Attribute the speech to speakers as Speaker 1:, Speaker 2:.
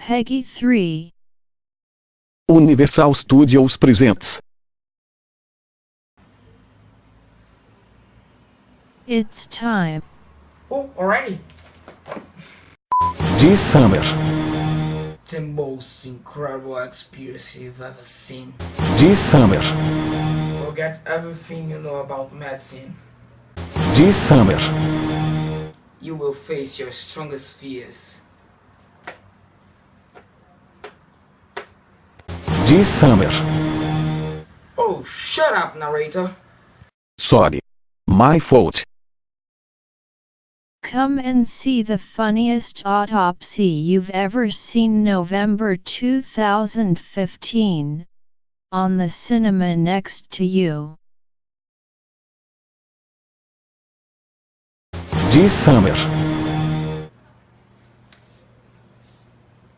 Speaker 1: Peggy 3.
Speaker 2: Universal Studios presents.
Speaker 1: It's time.
Speaker 3: Oh, already?
Speaker 2: This summer.
Speaker 3: The most incredible experience you've ever seen.
Speaker 2: This summer.
Speaker 3: Forget everything you know about medicine.
Speaker 2: This summer.
Speaker 3: You will face your strongest fears.
Speaker 2: This summer.
Speaker 3: Oh, shut up, narrator.
Speaker 2: Sorry. My fault.
Speaker 1: Come and see the funniest autopsy you've ever seen. November 2015. On the cinema next to you.
Speaker 2: This summer.